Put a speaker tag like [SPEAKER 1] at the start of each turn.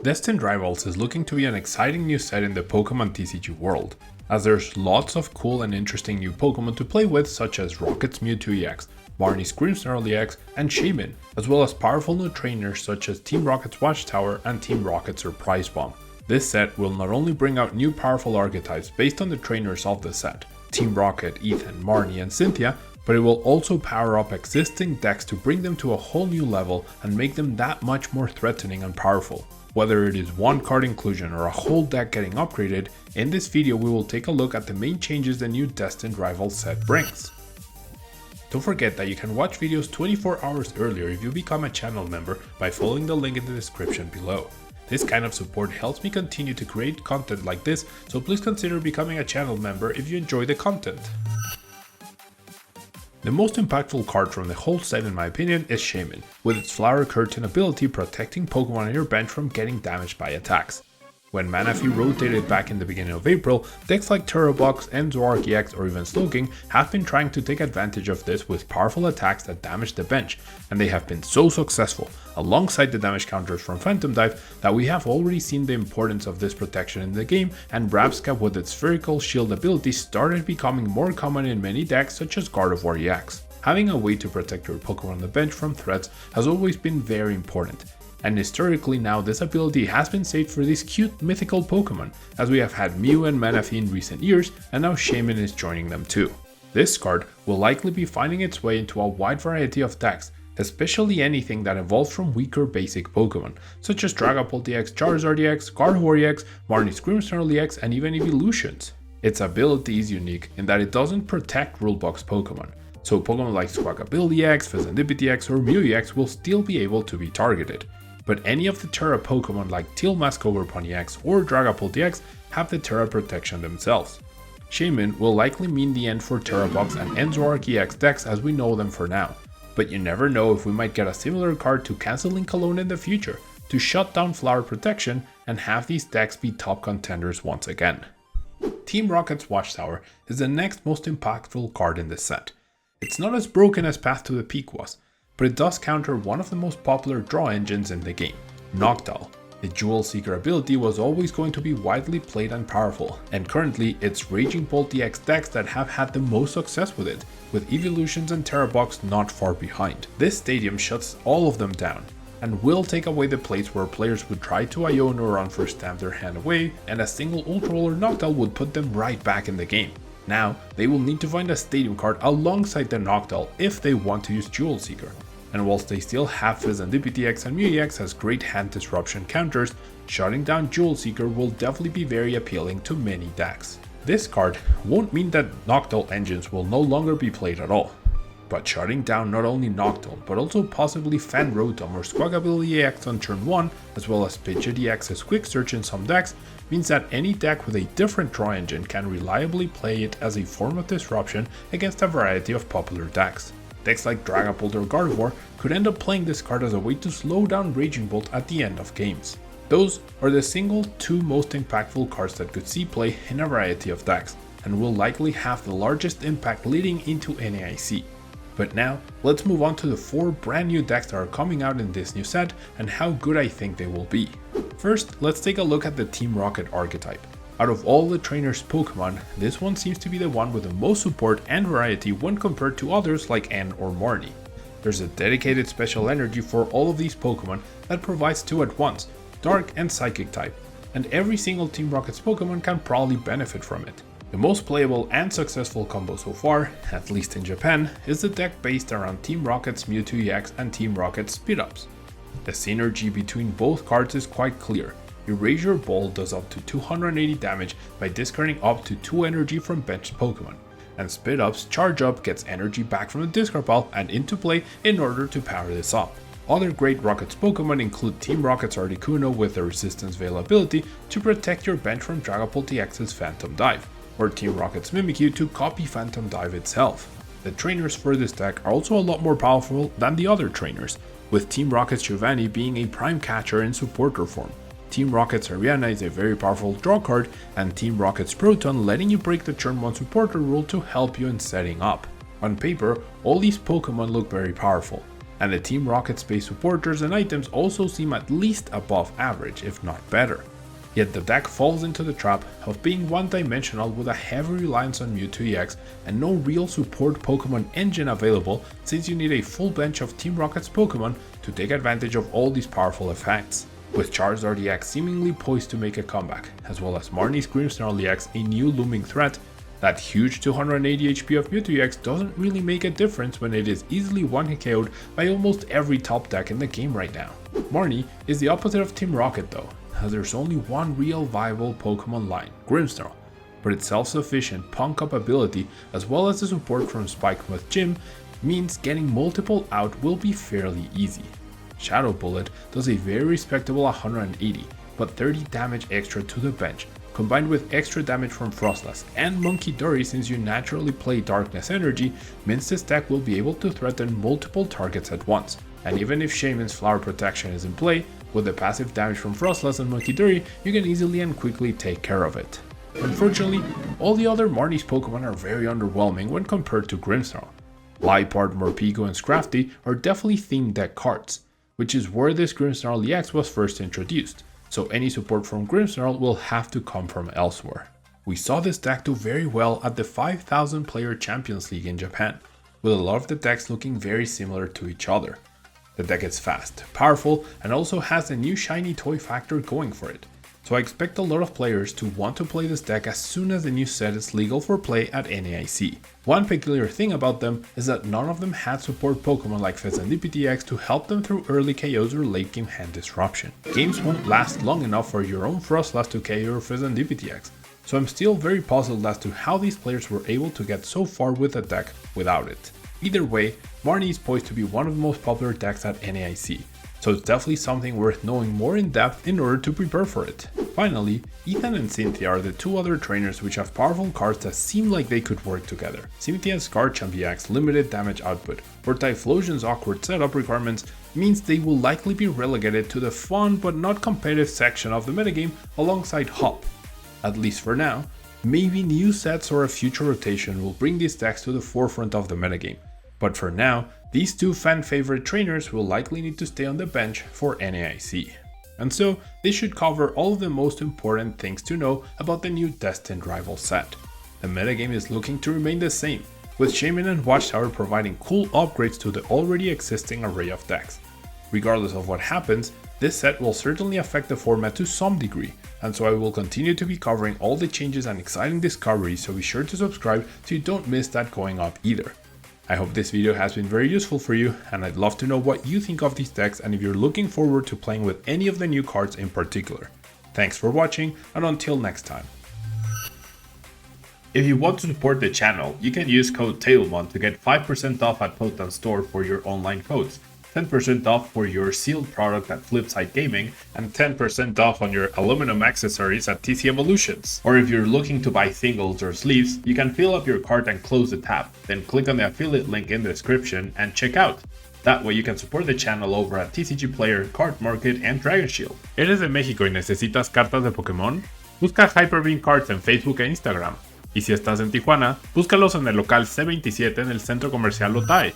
[SPEAKER 1] Destined Rivals is looking to be an exciting new set in the Pokemon TCG world, as there's lots of cool and interesting new Pokemon to play with, such as Rocket's Mewtwo EX, Marnie's Grimmsnarl EX, and Shaymin, as well as powerful new trainers such as Team Rocket's Watchtower and Team Rocket's Surprise Bomb. This set will not only bring out new powerful archetypes based on the trainers of the set, Team Rocket, Ethan, Marnie, and Cynthia, but it will also power up existing decks to bring them to a whole new level and make them that much more threatening and powerful. Whether it is one card inclusion or a whole deck getting upgraded, in this video we will take a look at the main changes the new Destined Rivals set brings. Don't forget that you can watch videos 24 hours earlier if you become a channel member by following the link in the description below. This kind of support helps me continue to create content like this, so please consider becoming a channel member if you enjoy the content. The most impactful card from the whole set in my opinion is Shaymin, with its Flower Curtain ability protecting Pokemon on your bench from getting damaged by attacks. When Manaphy rotated back in the beginning of April, decks like Turbox, Zoroark EX or even Slowking have been trying to take advantage of this with powerful attacks that damage the bench, and they have been so successful, alongside the damage counters from Phantom Dive, that we have already seen the importance of this protection in the game, and Brabscap with its Spherical Shield ability started becoming more common in many decks such as Gardevoir EX. Having a way to protect your Pokemon on the bench from threats has always been very important. And historically now this ability has been saved for these cute mythical Pokemon, as we have had Mew and Manaphy in recent years, and now Shaymin is joining them too. This card will likely be finding its way into a wide variety of decks, especially anything that evolves from weaker basic Pokemon, such as Dragapult EX, Charizard EX, Gardevoir EX, Marnie's Grimmsnarl EX, and even Evolutions. Its ability is unique in that it doesn't protect Rulebox Pokemon, so Pokemon like Squawkabilly EX, Fezandipity EX, or Mew EX will still be able to be targeted. But any of the Terra Pokemon like Teal Maskoverpon EX or Dragapult EX have the Terra protection themselves. Shaymin will likely mean the end for Terrabox and Zoroark EX decks as we know them for now, but you never know if we might get a similar card to Canceling Cologne in the future, to shut down Flower Protection and have these decks be top contenders once again. Team Rocket's Watchtower is the next most impactful card in this set. It's not as broken as Path to the Peak was, but it does counter one of the most popular draw engines in the game, Noctowl. The Jewel Seeker ability was always going to be widely played and powerful, and currently it's Raging Bolt EX decks that have had the most success with it, with Evolutions and Terrabox not far behind. This stadium shuts all of them down, and will take away the place where players would try to Iono or Unfer stamp their hand away, and a single Ultra Roller Noctowl would put them right back in the game. Now, they will need to find a stadium card alongside the Noctowl if they want to use Jewel Seeker. And whilst they still have Fezandipity EX and Mew EX as great hand disruption counters, shutting down Jewel Seeker will definitely be very appealing to many decks. This card won't mean that Noctowl engines will no longer be played at all, but shutting down not only Noctowl but also possibly Fan Rotom or Squawkabilly EX on turn 1, as well as Pidgeot EX's Quick Search in some decks, means that any deck with a different draw engine can reliably play it as a form of disruption against a variety of popular decks. Decks like Dragapult or Gardevoir could end up playing this card as a way to slow down Raging Bolt at the end of games. Those are the single two most impactful cards that could see play in a variety of decks, and will likely have the largest impact leading into NAIC. But now, let's move on to the 4 brand new decks that are coming out in this new set and how good I think they will be. First, let's take a look at the Team Rocket archetype. Out of all the trainers' Pokemon, this one seems to be the one with the most support and variety when compared to others like N or Marnie. There's a dedicated special energy for all of these Pokemon that provides 2 at once, Dark and Psychic type, and every single Team Rocket's Pokemon can probably benefit from it. The most playable and successful combo so far, at least in Japan, is the deck based around Team Rocket's Mewtwo EX and Team Rocket's Speed-Ups. The synergy between both cards is quite clear. Erasure Ball does up to 280 damage by discarding up to 2 energy from benched Pokemon, and Speed-Up's Charge Up gets energy back from the discard pile and into play in order to power this up. Other great Rocket's Pokemon include Team Rocket's Articuno with the Resistance Veil ability to protect your bench from Dragapult EX's Phantom Dive, or Team Rocket's Mimikyu to copy Phantom Dive itself. The trainers for this deck are also a lot more powerful than the other trainers, with Team Rocket's Giovanni being a prime catcher in supporter form. Team Rocket's Ariana is a very powerful draw card, and Team Rocket's Proton letting you break the turn 1 supporter rule to help you in setting up. On paper, all these Pokemon look very powerful, and the Team Rocket Space supporters and items also seem at least above average, if not better. Yet the deck falls into the trap of being one-dimensional with a heavy reliance on Mewtwo EX and no real support Pokemon engine available, since you need a full bench of Team Rocket's Pokemon to take advantage of all these powerful effects. With Charizard EX seemingly poised to make a comeback, as well as Marnie's Grimmsnarl EX a new looming threat, that huge 280 HP of Mewtwo EX doesn't really make a difference when it is easily one-hit KO'd by almost every top deck in the game right now. Marnie is the opposite of Team Rocket though, as there's only one real viable Pokemon line, Grimmsnarl, but its self-sufficient punk-up ability as well as the support from Spikemuth Gym means getting multiple out will be fairly easy. Shadow Bullet does a very respectable 180, but 30 damage extra to the bench, combined with extra damage from Frostlass and Monkey Dory since you naturally play Darkness Energy, means this deck will be able to threaten multiple targets at once. And even if Shaymin's Flower Protection is in play, with the passive damage from Frostlass and Monkey Dory, you can easily and quickly take care of it. Unfortunately, all the other Marnie's Pokemon are very underwhelming when compared to Grimmsnarl. Liepard, Morpeko, and Scrafty are definitely themed deck cards, which is where this Grimmsnarl EX was first introduced, so any support from Grimmsnarl will have to come from elsewhere. We saw this deck do very well at the 5,000 player Champions League in Japan, with a lot of the decks looking very similar to each other. The deck is fast, powerful, and also has a new shiny toy factor going for it, so I expect a lot of players to want to play this deck as soon as the new set is legal for play at NAIC. One peculiar thing about them is that none of them had support Pokemon like Fezandipiti X to help them through early KOs or late game hand disruption. Games won't last long enough for your own Frostlass to KO your Fezandipiti X, so I'm still very puzzled as to how these players were able to get so far with the deck without it. Either way, Marnie is poised to be one of the most popular decks at NAIC, so it's definitely something worth knowing more in depth in order to prepare for it. Finally, Ethan and Cynthia are the two other trainers which have powerful cards that seem like they could work together. Cynthia's Garchomp EX limited damage output, or Typhlosion's awkward setup requirements, means they will likely be relegated to the fun but not competitive section of the metagame alongside Hop. At least for now. Maybe new sets or a future rotation will bring these decks to the forefront of the metagame, but for now, these two fan favorite trainers will likely need to stay on the bench for NAIC. And so, this should cover all of the most important things to know about the new Destined Rivals set. The metagame is looking to remain the same, with Shaymin and Watchtower providing cool upgrades to the already existing array of decks. Regardless of what happens, this set will certainly affect the format to some degree, and so I will continue to be covering all the changes and exciting discoveries, so be sure to subscribe so you don't miss that going up either. I hope this video has been very useful for you, and I'd love to know what you think of these decks and if you're looking forward to playing with any of the new cards in particular. Thanks for watching, and until next time. If you want to support the channel, you can use code tablemon to get 5% off at Potent Store for your online codes, 10% off for your sealed product at Flipside Gaming, and 10% off on your aluminum accessories at TC Evolutions. Or if you're looking to buy singles or sleeves, you can fill up your cart and close the tab, then click on the affiliate link in the description and check out. That way you can support the channel over at TCG Player, Card Market, and Dragon Shield. ¿Eres de México y necesitas cartas de Pokémon? Busca Hyperbeam Cards en Facebook e Instagram. Y si estás en Tijuana, búscalos en el local C27 en el Centro Comercial Otay.